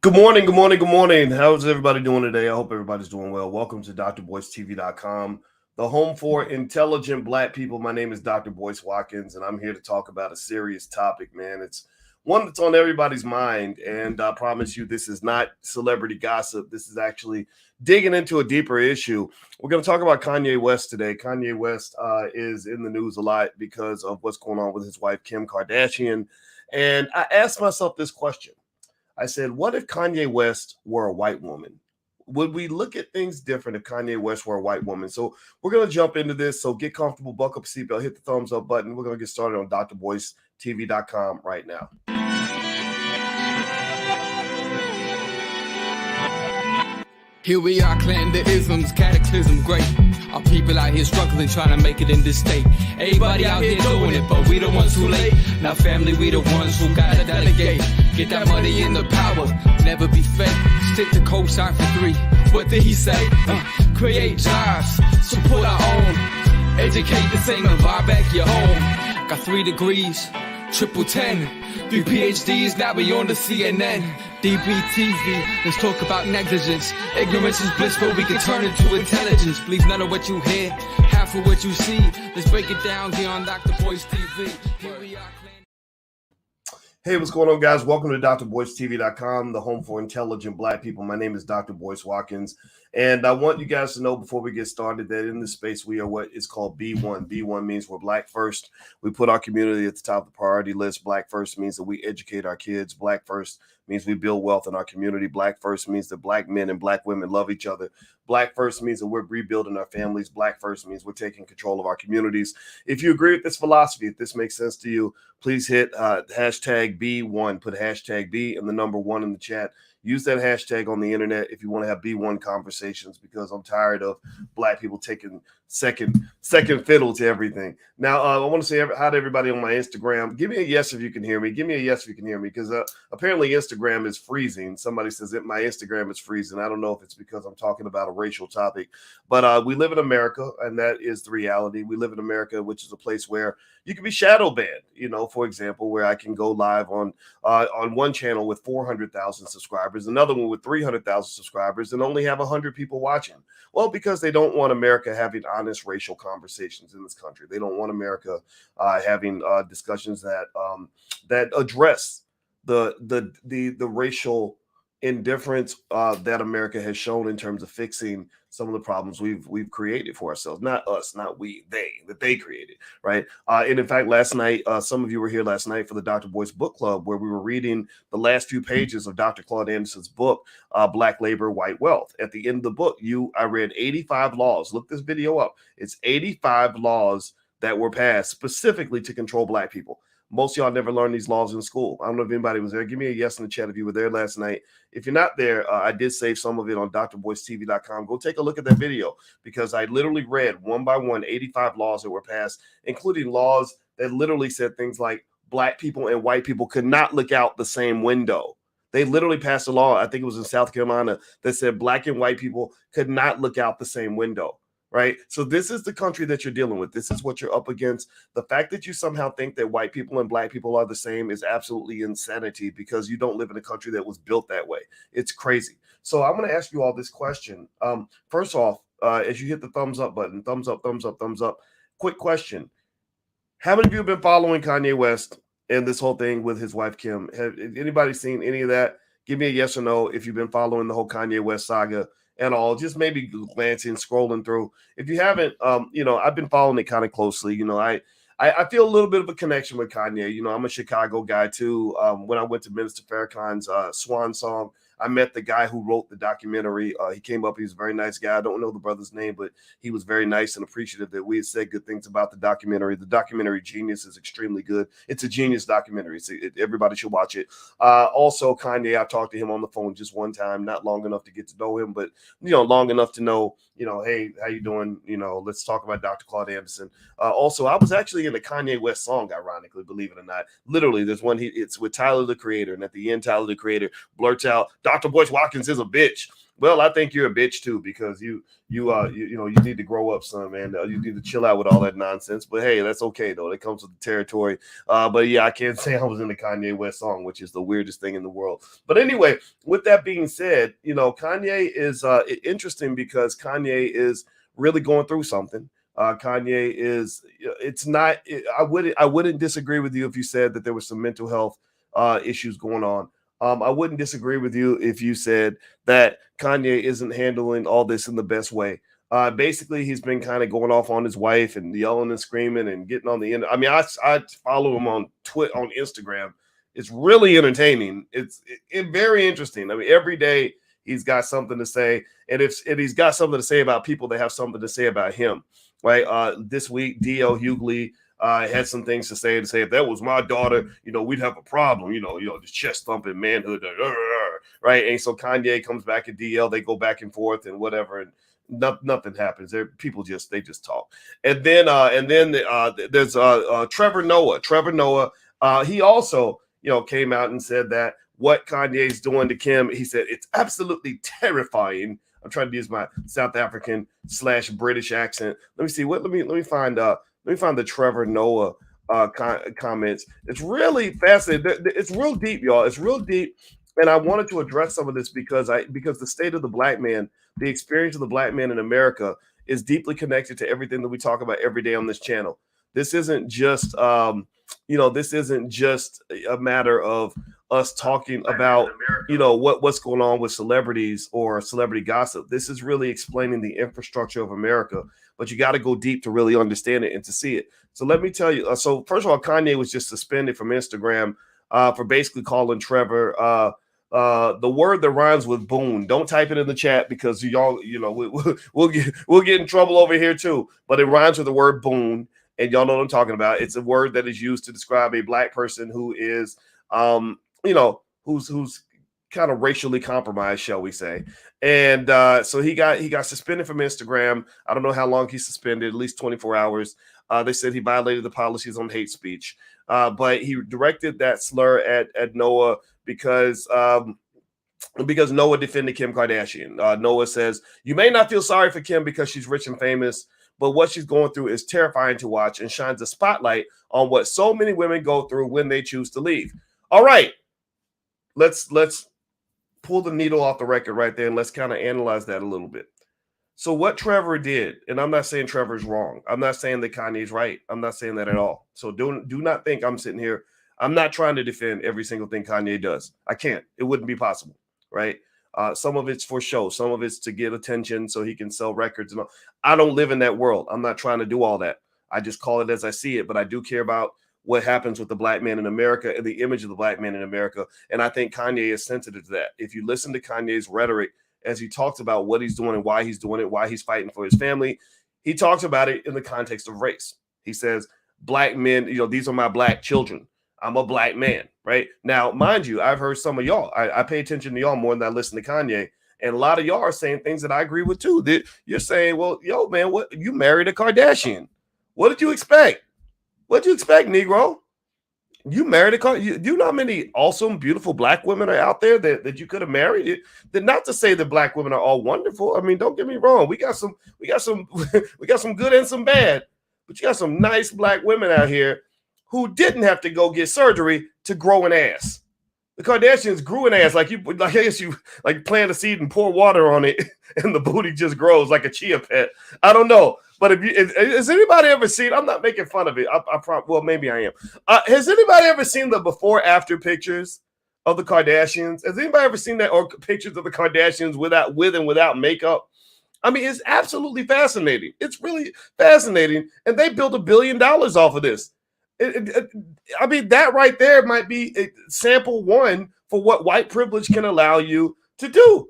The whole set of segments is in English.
Good morning, good morning, good morning. How's everybody doing today? I hope everybody's doing well. Welcome to drboycetv.com, the home for intelligent Black people. My name is Dr. Boyce Watkins, and I'm here to talk about a serious topic, man. It's one that's on everybody's mind, and I promise you this is not celebrity gossip. This is actually digging into a deeper issue. We're going to talk about Kanye West today. Kanye West is in the news a lot because of what's going on with his wife, Kim Kardashian. And I asked myself this question. I said, what if Kanye West were a white woman? Would we look at things different if Kanye West were a white woman? So we're going to jump into this. So get comfortable, buckle up a seatbelt, hit the thumbs up button. We're going to get started on drboycetv.com right now. Here we are, clan the isms, cataclysm, great. Our people out here struggling, trying to make it in this state. Everybody out here doing it, but we the ones too late. Now family, we the ones who gotta delegate. Get that money in the power, never be fake. Stick to cosign for 3. What did he say? Create jobs, support our own. Educate the same and buy back your home. Got 3 degrees, triple 10. 3 PhDs, now we on the CNN. DBTV, let's talk about negligence. Ignorance is bliss, but we can turn it to intelligence. Believe none of what you hear, half of what you see. Let's break it down here on Dr. Boyce TV. Here we are. Hey, what's going on, guys? Welcome to drboycetv.com, the home for intelligent Black people. My name is Dr. Boyce Watkins, and I want you guys to know before we get started that in this space we are what is called B1. B1 means we're Black first. We put our community at the top of the priority list. Black first means that we educate our kids. Black first means we build wealth in our community. Black first means that Black men and Black women love each other. Black first means that we're rebuilding our families. Black first means we're taking control of our communities. If you agree with this philosophy, if this makes sense to you, please hit hashtag B1. Put hashtag B and the number 1 in the chat. Use that hashtag on the internet if you want to have B1 conversations, because I'm tired of Black people taking second fiddle to everything. Now, I want to say hi to everybody on my Instagram. Give me a yes if you can hear me. Give me a yes if you can hear me, because apparently Instagram is freezing. Somebody says that my Instagram is freezing. I don't know if it's because I'm talking about a racial topic, but we live in America, and that is the reality. We live in America, which is a place where you can be shadow banned. You know, for example, where I can go live on one channel with 400,000 subscribers, another one with 300,000 subscribers, and only have 100 people watching. Well, because they don't want America having honest racial conversations in this country. They don't want America having discussions that address the racial indifference that America has shown in terms of fixing some of the problems we've created for ourselves. Not us, not we, they created, right? And in fact, last night, some of you were here last night for the Dr. Boyce Book Club, where we were reading the last few pages of Dr. Claude Anderson's book, Black Labor, White Wealth. At the end of the book, I read 85 laws. Look this video up. It's 85 laws that were passed specifically to control Black people. Most of y'all never learned these laws in school. I don't know if anybody was there. Give me a yes in the chat if you were there last night. If you're not there, I did save some of it on drboycetv.com. Go take a look at that video, because I literally read one by one 85 laws that were passed, including laws that literally said things like Black people and white people could not look out the same window. They literally passed a law, I think it was in South Carolina, that said Black and white people could not look out the same window. Right. So this is the country that you're dealing with. This is what you're up against. The fact that you somehow think that white people and Black people are the same is absolutely insanity, because you don't live in a country that was built that way. It's crazy. So I'm going to ask you all this question. First off, as you hit the thumbs up button, thumbs up, thumbs up, thumbs up. Quick question. How many of you have been following Kanye West and this whole thing with his wife, Kim? Have anybody seen any of that? Give me a yes or no if you've been following the whole Kanye West saga and all, just maybe glancing, scrolling through. If you haven't, I've been following it kind of closely. I feel a little bit of a connection with Kanye. I'm a Chicago guy too. When I went to Minister Farrakhan's Swan Song, I met the guy who wrote the documentary. He came up. He was a very nice guy. I don't know the brother's name, but he was very nice and appreciative that we had said good things about the documentary. The documentary Genius is extremely good. It's a genius documentary. Everybody should watch it. Also, Kanye, I talked to him on the phone just one time, not long enough to get to know him, but long enough to know, hey, how you doing? Let's talk about Dr. Claude Anderson. Also, I was actually in a Kanye West song, ironically, believe it or not. Literally, there's one, it's with Tyler, the Creator, and at the end, Tyler, the Creator, blurts out, Dr. Boyce Watkins is a bitch. Well, I think you're a bitch too, because you need to grow up, son, man. You need to chill out with all that nonsense. But hey, that's okay though. It comes with the territory. But yeah, I can't say I was in the Kanye West song, which is the weirdest thing in the world. But anyway, with that being said, Kanye is interesting because Kanye is really going through something. Kanye is. It's not. I wouldn't disagree with you if you said that there was some mental health issues going on. I wouldn't disagree with you if you said that Kanye isn't handling all this in the best way. Basically, he's been kind of going off on his wife and yelling and screaming and getting on the end. I mean, I follow him on on Instagram. It's really entertaining. It's very interesting. I mean, every day he's got something to say, and if he's got something to say about people, they have something to say about him. Right? This week, D.L. Hughley had some things to say if that was my daughter, we'd have a problem, the chest thumping manhood, right? And so Kanye comes back at DL, they go back and forth and whatever, and nothing happens. People just talk. And then there's Trevor Noah. He also, came out and said that what Kanye's doing to Kim, he said it's absolutely terrifying. I'm trying to use my South African / British accent. Let me see let me find the Trevor Noah comments. It's really fascinating. It's real deep, y'all. It's real deep. And I wanted to address some of this because the state of the black man, the experience of the black man in America is deeply connected to everything that we talk about every day on this channel. This isn't just, this isn't just a matter of us talking about, what's going on with celebrities or celebrity gossip. This is really explaining the infrastructure of America. But you got to go deep to really understand it and to see it. So let me tell you. So first of all, Kanye was just suspended from Instagram for basically calling Trevor the word that rhymes with boon. Don't type it in the chat because y'all, we'll get in trouble over here too. But it rhymes with the word boon, and y'all know what I'm talking about. It's a word that is used to describe a black person who is, who's kind of racially compromised, shall we say. And so he got suspended from Instagram. I don't know how long he's suspended, at least 24 hours. They said he violated the policies on hate speech. But he directed that slur at Noah because Noah defended Kim Kardashian. Noah says, "You may not feel sorry for Kim because she's rich and famous, but what she's going through is terrifying to watch and shines a spotlight on what so many women go through when they choose to leave." All right, let's pull the needle off the record right there and let's kind of analyze that a little bit. So what Trevor did, and I'm not saying Trevor's wrong. I'm not saying that Kanye's right. I'm not saying that at all. So do not think I'm sitting here. I'm not trying to defend every single thing Kanye does. I can't. It wouldn't be possible, right? Some of it's for show. Some of it's to get attention so he can sell records. And all. I don't live in that world. I'm not trying to do all that. I just call it as I see it. But I do care about what happens with the black man in America and the image of the black man in America. And I think Kanye is sensitive to that. If you listen to Kanye's rhetoric, as he talks about what he's doing and why he's doing it, why he's fighting for his family, he talks about it in the context of race. He says, black men, these are my black children. I'm a black man, right? Now, mind you, I've heard some of y'all. I pay attention to y'all more than I listen to Kanye. And a lot of y'all are saying things that I agree with too. That you're saying, well, yo, man, what you married a Kardashian. What did you expect? What did you expect, Negro? You married a Kardashian. Do you know how many awesome, beautiful black women are out there that you could have married? Not to say that black women are all wonderful. I mean, don't get me wrong. We got some good and some bad, but you got some nice black women out here who didn't have to go get surgery to grow an ass. The Kardashians grew an ass like I guess you plant a seed and pour water on it, and the booty just grows like a chia pet. I don't know, but has anybody ever seen? I'm not making fun of it. Well, maybe I am. Has anybody ever seen the before after pictures of the Kardashians? Has anybody ever seen that, or pictures of the Kardashians with and without makeup? I mean, it's absolutely fascinating. It's really fascinating, and they built $1 billion off of this. I mean, that right there might be a sample one for what white privilege can allow you to do.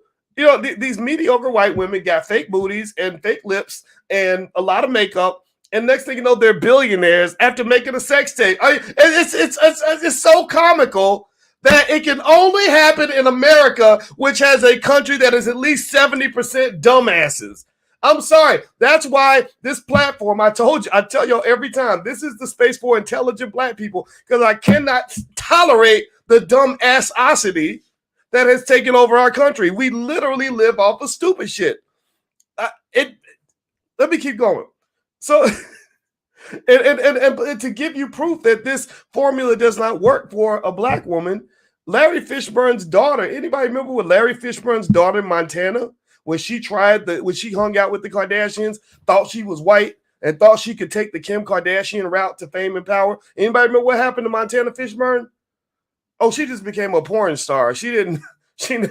These mediocre white women got fake booties and fake lips and a lot of makeup, and next thing you know, they're billionaires after making a sex tape. It's so comical that it can only happen in America, which has a country that is at least 70% dumbasses. I'm sorry. That's why this platform, I tell y'all every time, this is the space for intelligent black people, because I cannot tolerate the dumb assosity that has taken over our country. We literally live off of stupid shit. Let me keep going. So, and to give you proof that this formula does not work for a black woman, Larry Fishburne's daughter. Anybody remember what Larry Fishburne's daughter in Montana, when she hung out with the Kardashians, thought she was white and thought she could take the Kim Kardashian route to fame and power? Anybody remember what happened to Montana Fishburne? Oh, she just became a porn star. She didn't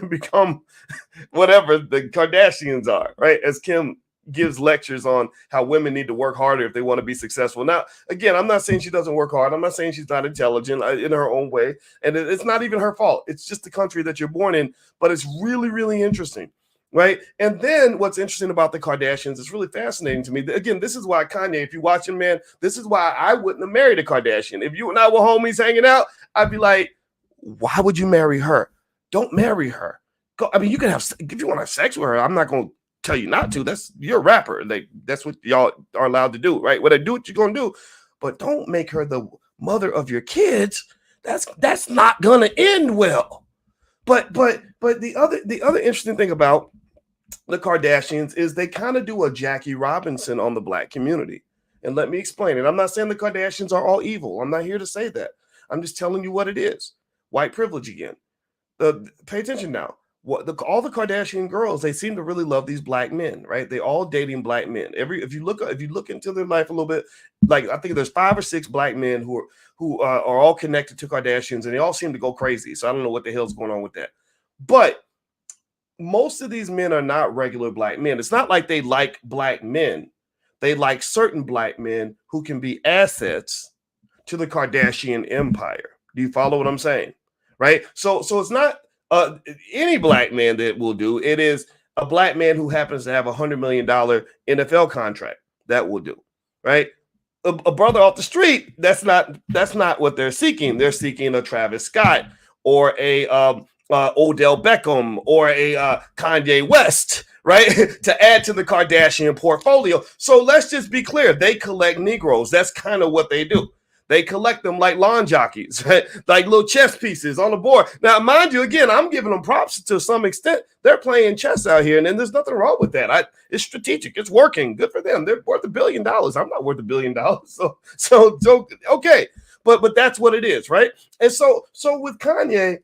become whatever the Kardashians are, right? As Kim gives lectures on how women need to work harder if they want to be successful. Now, again, I'm not saying she doesn't work hard. I'm not saying she's not intelligent in her own way. And it's not even her fault. It's just the country that you're born in. But it's really, really interesting, right? And then what's interesting about the Kardashians is really fascinating to me. Again, this is why Kanye, if you're watching, man, this is why I wouldn't have married a Kardashian. If you and I were homies hanging out, I'd be like, why would you marry her? Don't marry her. I mean, you can have, if you want to have sex with her, I'm not going to tell you not to. You're a rapper. That's what y'all are allowed to do, right? When they do what you're going to do, but don't make her the mother of your kids. That's not going to end well. But the other interesting thing about the Kardashians is they kind of do a Jackie Robinson on the black community. And let me explain it. I'm not saying the Kardashians are all evil. I'm not here to say that. I'm just telling you what it is. White privilege again. Pay attention now. All the Kardashian girls, they seem to really love these black men, right? They all dating black men. If you look into their life a little bit, like I think there's 5 or 6 black men who are all connected to Kardashians, and they all seem to go crazy. So I don't know what the hell's going on with that. But most of these men are not regular black men. It's not like they like black men. They like certain black men who can be assets to the Kardashian empire. Do you follow what I'm saying? Right? So it's not any black man that will do. It is a black man who happens to have $100 million NFL contract that will do. Right? A brother off the street, that's not what they're seeking. They're seeking a Travis Scott or a Odell Beckham or a Kanye West, right? To add to the Kardashian portfolio. So let's just be clear. They collect Negroes. That's kind of what they do. They collect them like lawn jockeys, right? Like little chess pieces on the board. Now, mind you, again, I'm giving them props to some extent. They're playing chess out here, and then there's nothing wrong with that. It's strategic. It's working. Good for them. They're worth $1 billion. I'm not worth $1 billion. So okay. But that's what it is, right? And so with Kanye,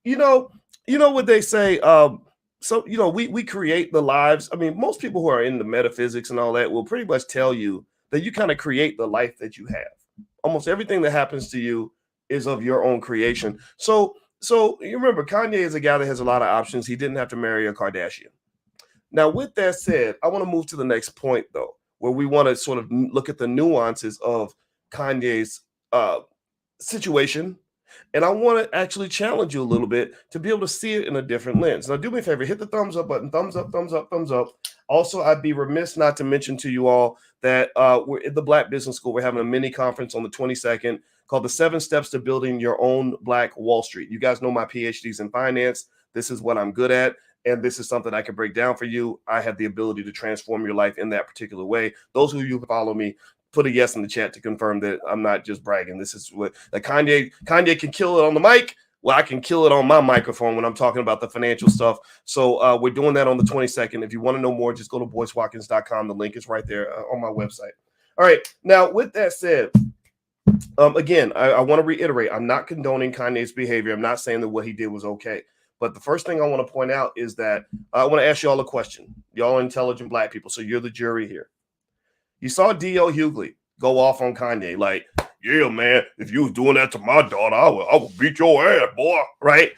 you know what they say. We create the lives. I mean, most people who are in the metaphysics and all that will pretty much tell you that you kind of create the life that you have. Almost everything that happens to you is of your own creation. So you remember, Kanye is a guy that has a lot of options. He didn't have to marry a Kardashian. Now, with that said, I want to move to the next point, though, where we want to sort of look at the nuances of Kanye's situation. And I want to actually challenge you a little bit to be able to see it in a different lens. Now, do me a favor, hit the thumbs up button. Thumbs up, thumbs up, thumbs up. Also, I'd be remiss not to mention to you all that we're at the Black Business School. We're having a mini conference on the 22nd called the 7 Steps to Building Your Own Black Wall Street. You guys know my PhDs in finance. This is what I'm good at. And this is something I can break down for you. I have the ability to transform your life in that particular way. Those of you who follow me, put a yes in the chat to confirm that I'm not just bragging. This is what Kanye can kill it on the mic. Well, I can kill it on my microphone when I'm talking about the financial stuff. So we're doing that on the 22nd. If you want to know more, just go to boycewatkins.com. The link is right there on my website. All right. Now, with that said, again, I want to reiterate, I'm not condoning Kanye's behavior. I'm not saying that what he did was okay. But the first thing I want to point out is that I want to ask you all a question. Y'all are intelligent Black people, so you're the jury here. You saw D.L. Hughley go off on Kanye like, yeah, man, if you was doing that to my daughter, I will beat your ass, boy. Right?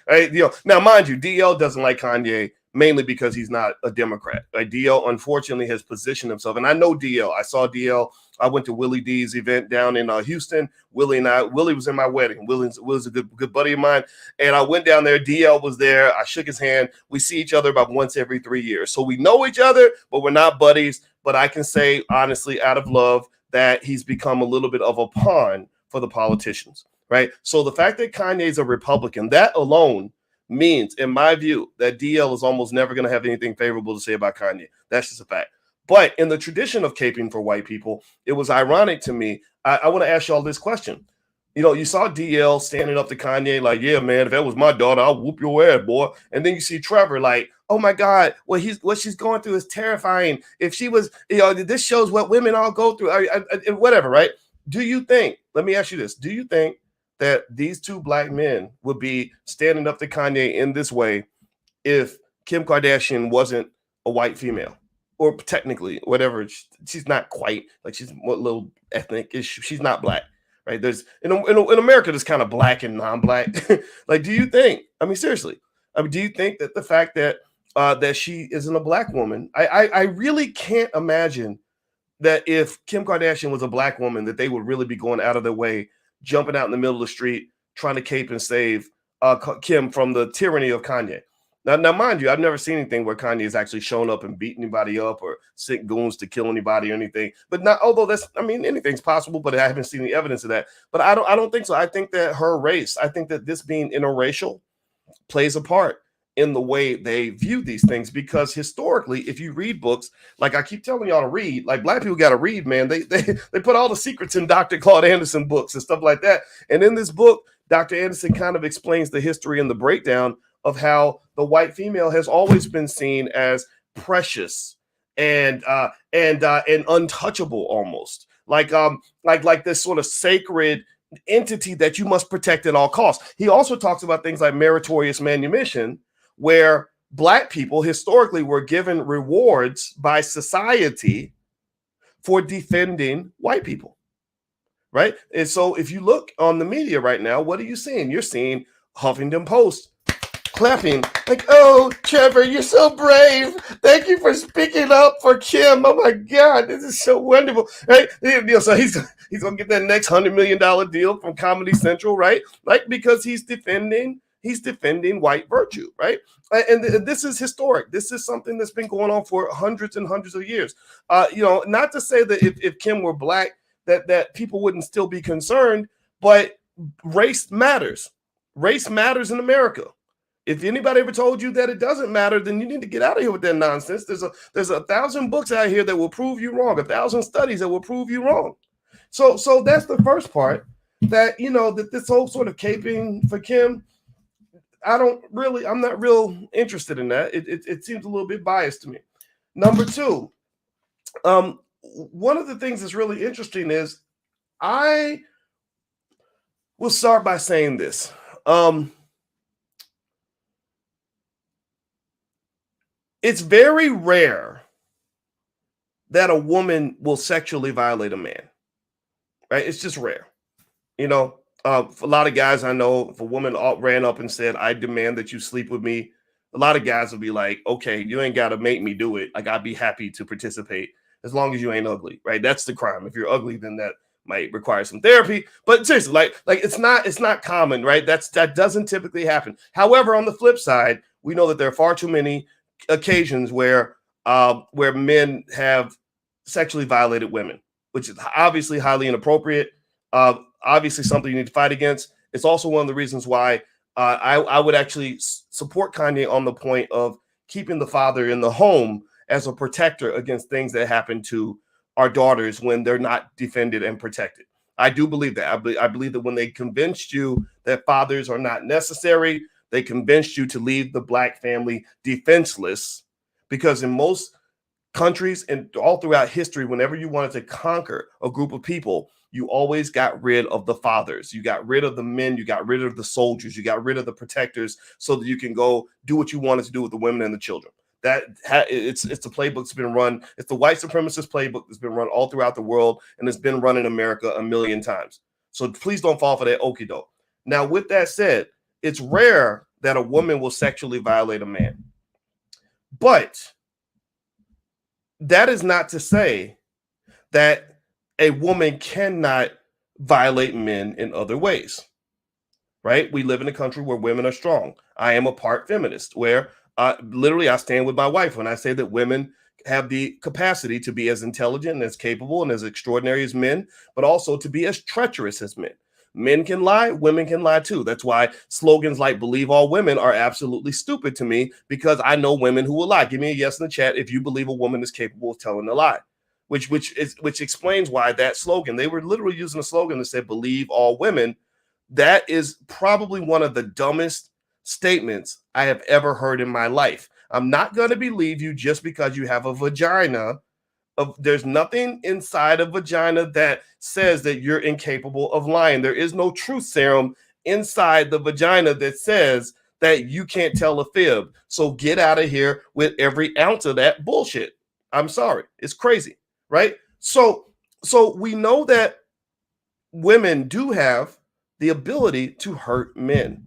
Now, mind you, DL doesn't like Kanye mainly because he's not a Democrat. Like, DL, unfortunately, has positioned himself. And I know DL. I saw DL. I went to Willie D's event down in Houston. Willie was in my wedding. Willie's a good buddy of mine. And I went down there. DL was there. I shook his hand. We see each other about once every 3 years. So we know each other, but we're not buddies. But I can say, honestly, out of love, that he's become a little bit of a pawn for the politicians, right? So the fact that Kanye is a Republican, that alone means, in my view, that DL is almost never going to have anything favorable to say about Kanye. That's just a fact. But in the tradition of caping for white people, it was ironic to me. I want to ask y'all this question. You saw DL standing up to Kanye like, yeah, man, if that was my daughter, I'll whoop your ass, boy. And then you see Trevor like, oh my God, what she's going through is terrifying. If she was, this shows what women all go through, whatever, right? Do you think, let me ask you this, do you think that these two black men would be standing up to Kanye in this way if Kim Kardashian wasn't a white female? Or technically, whatever, she's not quite, like she's a little ethnic, she's not black. Right, there's in America, there's kind of black and non-black. Like, do you think? I mean, seriously, do you think that the fact that that she isn't a black woman, I really can't imagine that if Kim Kardashian was a black woman, that they would really be going out of their way, jumping out in the middle of the street, trying to cape and save Kim from the tyranny of Kanye. Now, mind you, I've never seen anything where Kanye has actually shown up and beat anybody up or sent goons to kill anybody or anything. But not, although anything's possible, but I haven't seen any evidence of that. But I don't think so. I think that her race, I think that this being interracial plays a part in the way they view these things, because historically, if you read books, like I keep telling y'all to read, like black people got to read, man. They put all the secrets in Dr. Claude Anderson books and stuff like that. And in this book, Dr. Anderson kind of explains the history and the breakdown of how the white female has always been seen as precious and untouchable, almost like this sort of sacred entity that you must protect at all costs. He also talks about things like meritorious manumission, where black people historically were given rewards by society for defending white people, right? And so if you look on the media right now, what are you seeing? You're seeing Huffington Post clapping like, oh, Trevor, you're so brave. Thank you for speaking up for Kim. Oh my God, this is so wonderful, right? So he's gonna get that next $100 million deal from Comedy Central, right? Like, because he's defending white virtue, right? And this is historic. This is something that's been going on for hundreds and hundreds of years. Not to say that if Kim were black, that people wouldn't still be concerned, but race matters. Race matters in America. If anybody ever told you that it doesn't matter, then you need to get out of here with that nonsense. There's 1,000 books out here that will prove you wrong, 1,000 studies that will prove you wrong. So that's the first part, that that this whole sort of caping for Kim, I'm not real interested in that. It seems a little bit biased to me. Number two, one of the things that's really interesting is, I will start by saying this. It's very rare that a woman will sexually violate a man, right? It's just rare. For a lot of guys I know, if a woman ran up and said, I demand that you sleep with me, a lot of guys will be like, okay, you ain't got to make me do it. Like, I'd be happy to participate as long as you ain't ugly, right? That's the crime. If you're ugly, then that might require some therapy. But seriously, like it's not common, right? That doesn't typically happen. However, on the flip side, we know that there are far too many occasions where men have sexually violated women, which is obviously highly inappropriate. Obviously something you need to fight against. It's also one of the reasons why I would actually support Kanye on the point of keeping the father in the home as a protector against things that happen to our daughters when they're not defended and protected. I do believe that. I believe that when they convinced you that fathers are not necessary, they convinced you to leave the black family defenseless, because in most countries and all throughout history, whenever you wanted to conquer a group of people, you always got rid of the fathers. You got rid of the men. You got rid of the soldiers. You got rid of the protectors so that you can go do what you wanted to do with the women and the children. It's the playbook that's been run. It's the white supremacist playbook that's been run all throughout the world, and it's been run in America a million times. So please don't fall for that okie doke. Now, with that said, it's rare that a woman will sexually violate a man. But that is not to say that a woman cannot violate men in other ways, right? We live in a country where women are strong. I am a part feminist, where literally I stand with my wife when I say that women have the capacity to be as intelligent and as capable and as extraordinary as men, but also to be as treacherous as men. Men can lie, women can lie too. That's why slogans like "believe all women" are absolutely stupid to me, because I know women who will lie. Give me a yes in the chat if you believe a woman is capable of telling a lie, which explains why that slogan, they were literally using a slogan that said "believe all women," That is probably one of the dumbest statements I have ever heard in my life. I'm not going to believe you just because you have a vagina. There's nothing inside a vagina that says that you're incapable of lying. There is no truth serum inside the vagina that says that you can't tell a fib. So get out of here with every ounce of that bullshit. I'm sorry. It's crazy, right? So we know that women do have the ability to hurt men.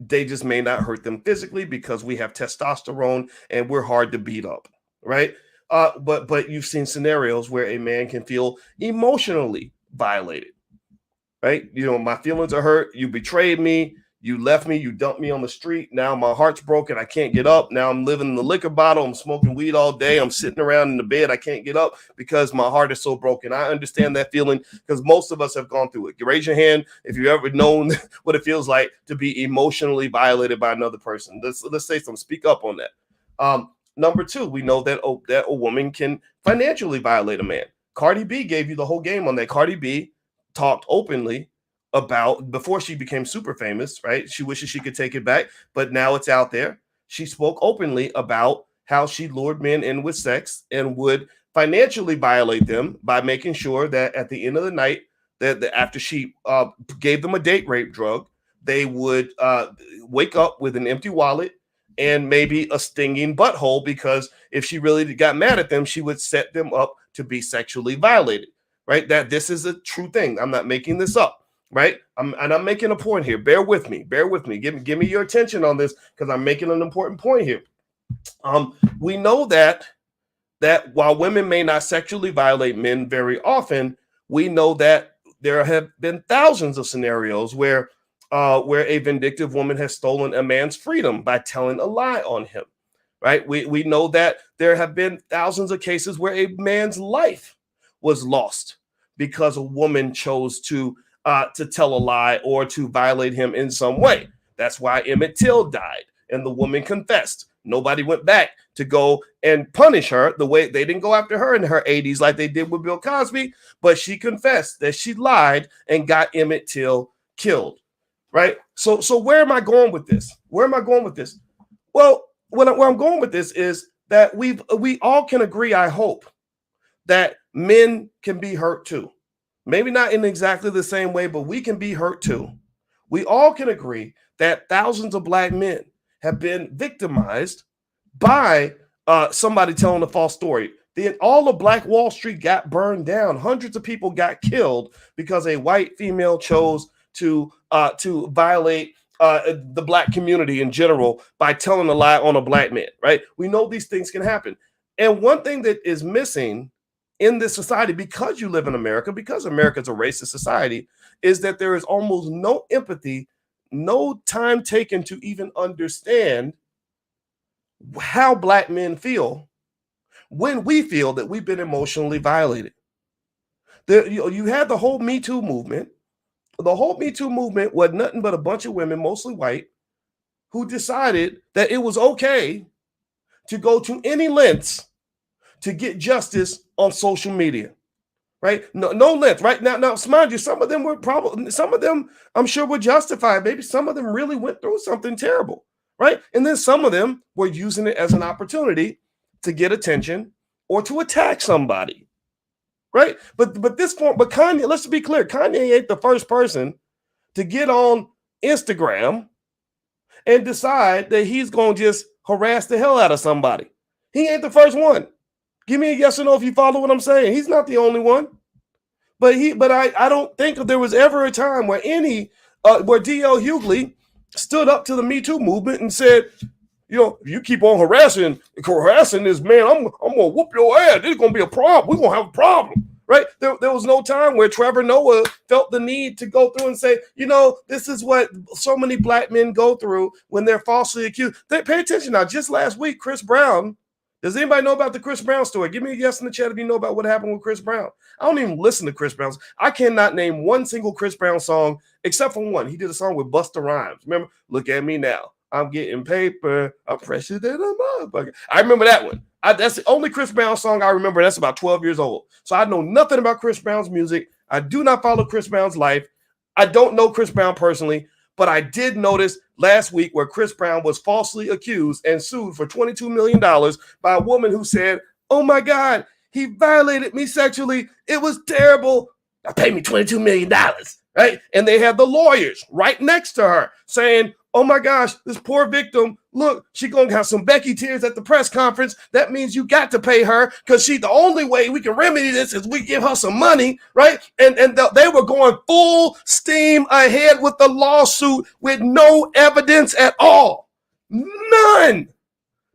They just may not hurt them physically because we have testosterone and we're hard to beat up, right? But you've seen scenarios where a man can feel emotionally violated, right? You know, my feelings are hurt. You betrayed me. You left me. You dumped me on the street. Now my heart's broken. I can't get up. Now I'm living in the liquor bottle. I'm smoking weed all day. I'm sitting around in the bed. I can't get up because my heart is so broken. I understand that feeling because most of us have gone through it. You raise your hand if you've ever known what it feels like to be emotionally violated by another person. Let's say something. Speak up on that. Number two, we know that a woman can financially violate a man. Cardi B gave you the whole game on that. Cardi B talked openly about, before she became super famous, right? She wishes she could take it back, but now it's out there. She spoke openly about how she lured men in with sex and would financially violate them by making sure that at the end of the night, that after she gave them a date rape drug, they would wake up with an empty wallet and maybe a stinging butthole, because if she really got mad at them, she would set them up to be sexually violated, right? That this is a true thing. I'm not making this up, right? I'm making a point here. Bear with me. Give me your attention on this because I'm making an important point here. We know that while women may not sexually violate men very often, we know that there have been thousands of scenarios where a vindictive woman has stolen a man's freedom by telling a lie on him, right? We know that there have been thousands of cases where a man's life was lost because a woman chose to tell a lie or to violate him in some way. That's why Emmett Till died and the woman confessed. Nobody went back to go and punish her the way they didn't go after her in her 80s like they did with Bill Cosby, but she confessed that she lied and got Emmett Till killed. Right. So where am I going with this? Well, where I'm going with this is that we all can agree, I hope, that men can be hurt too. Maybe not in exactly the same way, but we can be hurt too. We all can agree that thousands of black men have been victimized by somebody telling a false story. All of Black Wall Street got burned down. Hundreds of people got killed because a white female chose to violate the black community in general by telling a lie on a black man, right? We know these things can happen. And one thing that is missing in this society, because you live in America, because America is a racist society, is that there is almost no empathy, no time taken to even understand how black men feel when we feel that we've been emotionally violated. You had the whole Me Too movement. The whole Me Too movement was nothing but a bunch of women, mostly white, who decided that it was okay to go to any lengths to get justice on social media, right? No length, right? Now, mind you, some of them I'm sure were justified. Maybe some of them really went through something terrible, right? And then some of them were using it as an opportunity to get attention or to attack somebody. Right. But Kanye, let's be clear, Kanye ain't the first person to get on Instagram and decide that he's going to just harass the hell out of somebody. He ain't the first one. Give me a yes or no if you follow what I'm saying. He's not the only one. But I don't think there was ever a time where where D.L. Hughley stood up to the Me Too movement and said, you know, if you keep on harassing this man, I'm gonna whoop your ass. There's gonna be a problem. We're gonna have a problem, right? There was no time where Trevor Noah felt the need to go through and say, you know, this is what so many black men go through when they're falsely accused. Pay attention now. Just last week, Chris Brown. Does anybody know about the Chris Brown story? Give me a yes in the chat if you know about what happened with Chris Brown. I don't even listen to Chris Brown's. I cannot name one single Chris Brown song except for one. He did a song with Busta Rhymes. Remember? Look at me now. I'm getting paper. I'm fresher than a motherfucker. I remember that one. That's the only Chris Brown song I remember. That's about 12 years old. So I know nothing about Chris Brown's music. I do not follow Chris Brown's life. I don't know Chris Brown personally, but I did notice last week where Chris Brown was falsely accused and sued for $22 million by a woman who said, oh my God, he violated me sexually. It was terrible. Now pay me $22 million, right? And they had the lawyers right next to her saying, oh my gosh, this poor victim, look, she's going to have some Becky tears at the press conference. That means you got to pay her because the only way we can remedy this is we give her some money, right? And they were going full steam ahead with the lawsuit with no evidence at all. None.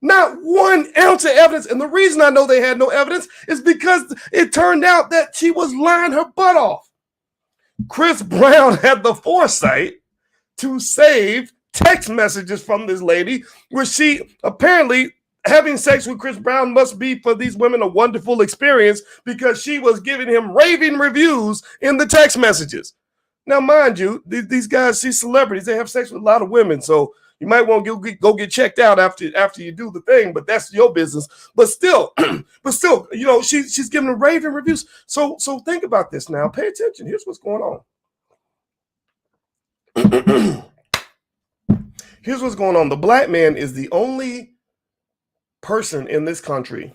Not 1 ounce of evidence. And the reason I know they had no evidence is because it turned out that she was lying her butt off. Chris Brown had the foresight to save text messages from this lady where she apparently having sex with Chris Brown must be for these women a wonderful experience because she was giving him raving reviews in the text messages. Now, mind you, these guys, these celebrities, they have sex with a lot of women. So you might want to go get checked out after you do the thing, but that's your business. But still, you know, she's giving them raving reviews. So think about this now. Pay attention. Here's what's going on. Here's what's going on. The black man is the only person in this country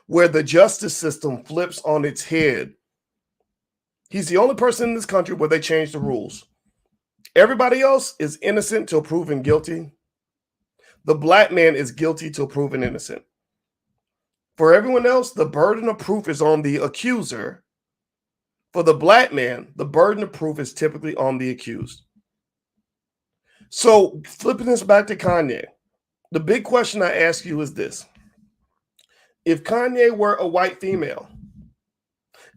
where the justice system flips on its head. He's the only person in this country where they change the rules. Everybody else is innocent till proven guilty. The black man is guilty till proven innocent. For everyone else, the burden of proof is on the accuser. For the black man, the burden of proof is typically on the accused. So flipping this back to Kanye, the big question I ask you is this. If Kanye were a white female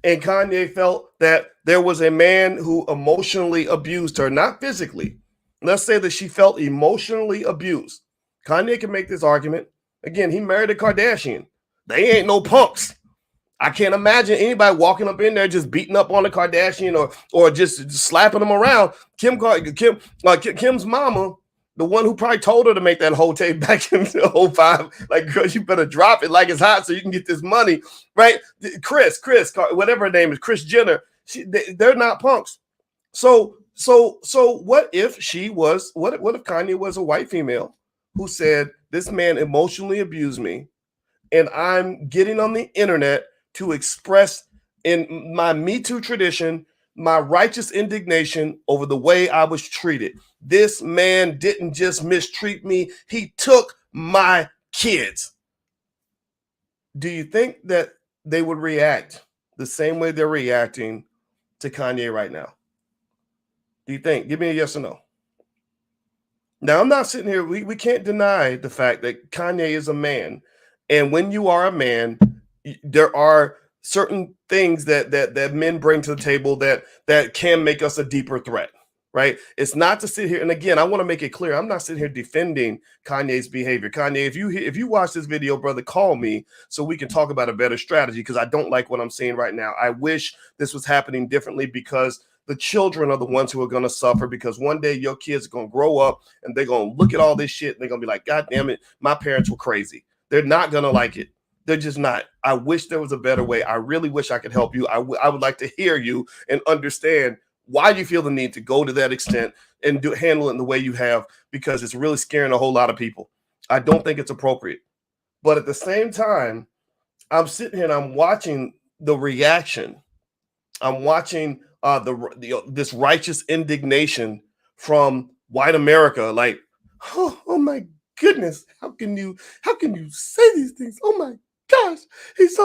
and Kanye felt that there was a man who emotionally abused her, not physically, let's say that she felt emotionally abused. Kanye can make this argument. Again, he married a Kardashian. They ain't no punks. I can't imagine anybody walking up in there just beating up on a Kardashian or just slapping them around. Kim's mama, the one who probably told her to make that whole tape back in 2005, like, girl, you better drop it like it's hot so you can get this money, right? Chris, whatever her name is, Kris Jenner, they're not punks. So what if what if Kanye was a white female who said, this man emotionally abused me and I'm getting on the internet to express in my Me Too tradition, my righteous indignation over the way I was treated. This man didn't just mistreat me, he took my kids. Do you think that they would react the same way they're reacting to Kanye right now? Do you think? Give me a yes or no. Now, I'm not sitting here, we can't deny the fact that Kanye is a man. And when you are a man, there are certain things that men bring to the table that can make us a deeper threat, right? It's not to sit here, and again, I want to make it clear, I'm not sitting here defending Kanye's behavior. Kanye, if you watch this video, brother, call me so we can talk about a better strategy, because I don't like what I'm seeing right now. I wish this was happening differently, because the children are the ones who are going to suffer, because one day your kids are going to grow up and they're going to look at all this shit and they're going to be like, God damn it, my parents were crazy. They're not going to like it. They're just not. I wish there was a better way. I really wish I could help you. I would like to hear you and understand why you feel the need to go to that extent and handle it in the way you have, because it's really scaring a whole lot of people. I don't think it's appropriate. But at the same time, I'm sitting here and I'm watching the reaction. I'm watching this righteous indignation from white America. Like, oh my goodness, how can you say these things? Oh my gosh, he's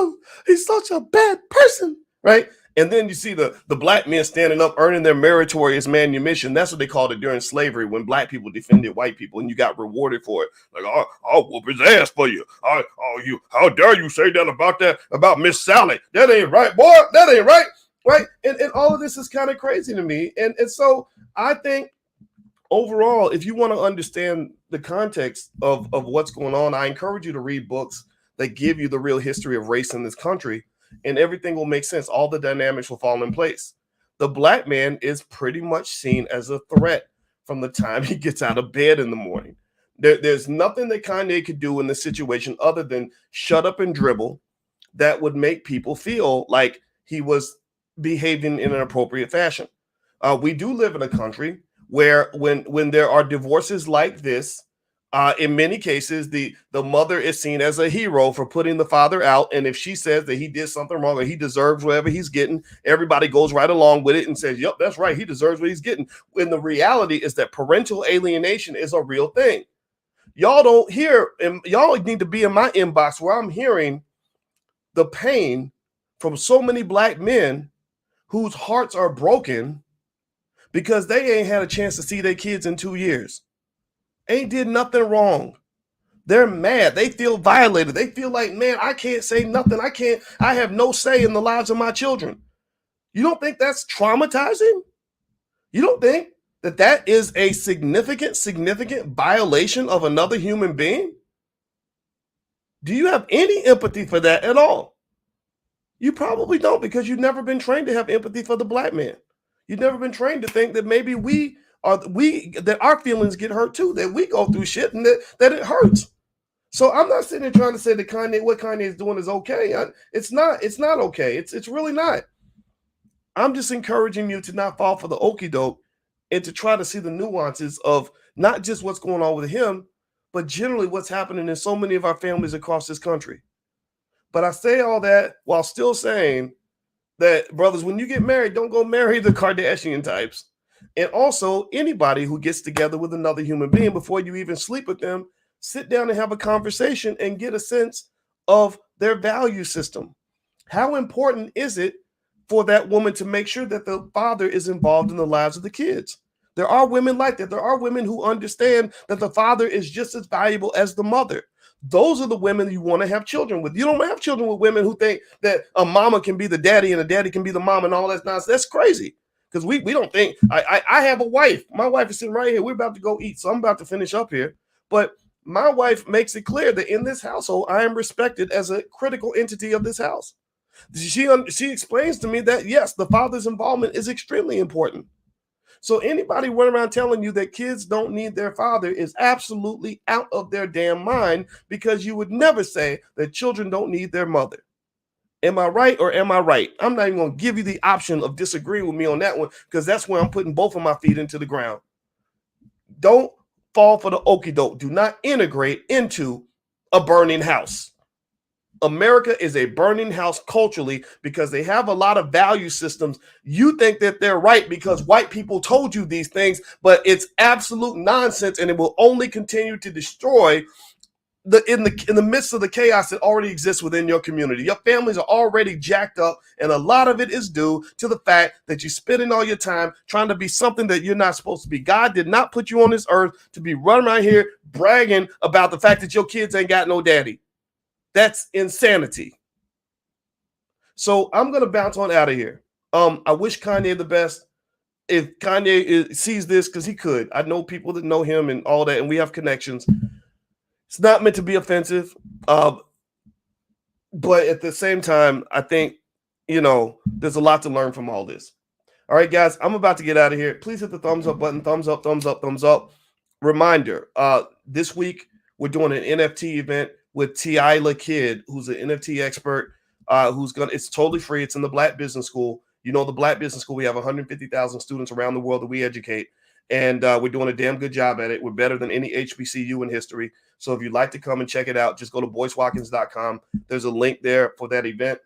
such a bad person, right? And then you see the black men standing up, earning their meritorious manumission. That's what they called it during slavery, when black people defended white people and you got rewarded for it. Like, I'll whoop his ass for you. How dare you say that about Miss Sally? That ain't right, boy. That ain't right, right? And all of this is kind of crazy to me. And so I think overall, if you want to understand the context of what's going on, I encourage you to read books that give you the real history of race in this country, and everything will make sense. All the dynamics will fall in place. The black man is pretty much seen as a threat from the time he gets out of bed in the morning. There's nothing that Kanye could do in this situation other than shut up and dribble that would make people feel like he was behaving in an appropriate fashion. We do live in a country where when there are divorces like this, in many cases, the mother is seen as a hero for putting the father out. And if she says that he did something wrong or he deserves whatever he's getting, everybody goes right along with it and says, yep, that's right. He deserves what he's getting. When the reality is that parental alienation is a real thing. Y'all don't hear, and y'all need to be in my inbox where I'm hearing the pain from so many black men whose hearts are broken because they ain't had a chance to see their kids in 2 years. Ain't did nothing wrong. They're mad. They feel violated. They feel like, man, I can't say nothing. I have no say in the lives of my children. You don't think that's traumatizing? You don't think that that is a significant violation of another human being? Do you have any empathy for that at all? You probably don't, because you've never been trained to have empathy for the black man. You've never been trained to think that maybe that our feelings get hurt too, that we go through shit and that it hurts. So I'm not sitting there trying to say that what Kanye is doing is okay. It's not okay. It's really not. I'm just encouraging you to not fall for the okie doke and to try to see the nuances of not just what's going on with him, but generally what's happening in so many of our families across this country. But I say all that while still saying that, brothers, when you get married, don't go marry the Kardashian types. And also, anybody who gets together with another human being, before you even sleep with them, sit down and have a conversation and get a sense of their value system. How important is it for that woman to make sure that the father is involved in the lives of the kids? There are women like that. There are women who understand that the father is just as valuable as the mother. Those are the women you want to have children with. You don't have children with women who think that a mama can be the daddy and a daddy can be the mom and all that nonsense. That's crazy. Because we don't think, I have a wife. My wife is sitting right here. We're about to go eat. So I'm about to finish up here. But my wife makes it clear that in this household, I am respected as a critical entity of this house. She explains to me that, yes, the father's involvement is extremely important. So anybody running around telling you that kids don't need their father is absolutely out of their damn mind, because you would never say that children don't need their mother. Am I right or am I right? I'm not even going to give you the option of disagreeing with me on that one, because that's where I'm putting both of my feet into the ground. Don't fall for the okie doke. Do not integrate into a burning house. America is a burning house culturally because they have a lot of value systems. You think that they're right because white people told you these things, but it's absolute nonsense, and it will only continue to destroy in the midst of the chaos that already exists within your community. Your families are already jacked up, and a lot of it is due to the fact that you're spending all your time trying to be something that you're not supposed to be. God did not put you on this earth to be running around here bragging about the fact that your kids ain't got no daddy. That's insanity. So I'm going to bounce on out of here. I wish Kanye the best. If Kanye sees this, because he could. I know people that know him and all that, and we have connections. It's not meant to be offensive. But at the same time, I think, there's a lot to learn from all this. All right, guys, I'm about to get out of here. Please hit the thumbs up button. Thumbs up, thumbs up, thumbs up. Reminder, this week we're doing an NFT event with Tiala Kidd, who's an NFT expert, it's totally free. It's in the Black Business School. The Black Business School, we have 150,000 students around the world that we educate, and we're doing a damn good job at it. We're better than any HBCU in history. So if you'd like to come and check it out, just go to boycewatkins.com. There's a link there for that event,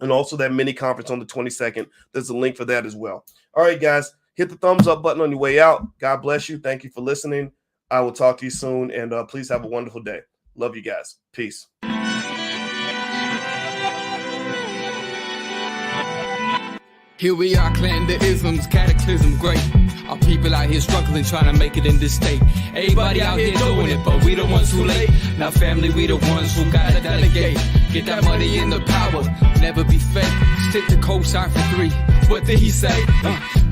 and also that mini conference on the 22nd. There's a link for that as well. All right, guys, hit the thumbs up button on your way out. God bless you. Thank you for listening. I will talk to you soon, and please have a wonderful day. Love you guys. Peace. Here we are, clan the isms, cataclysm great. Our people out here struggling, trying to make it in this state. Everybody out here doing it, but we the ones who late. Now family, we the ones who gotta delegate. Get that money in the power, never be fake. Stick to cosign for 3. What did he say?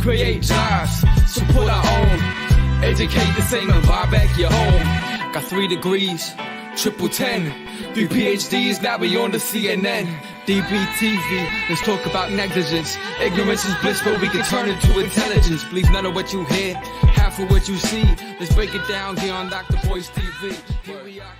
Create jobs, support our own. Educate the same and buy back your home. Got 3 degrees, triple 10. 3 PhDs, now we on the CNN. DBTV, let's talk about negligence. Ignorance is bliss, but we can turn it to intelligence. Believe none of what you hear, half of what you see. Let's break it down here on Dr. Boyce TV. Here we are.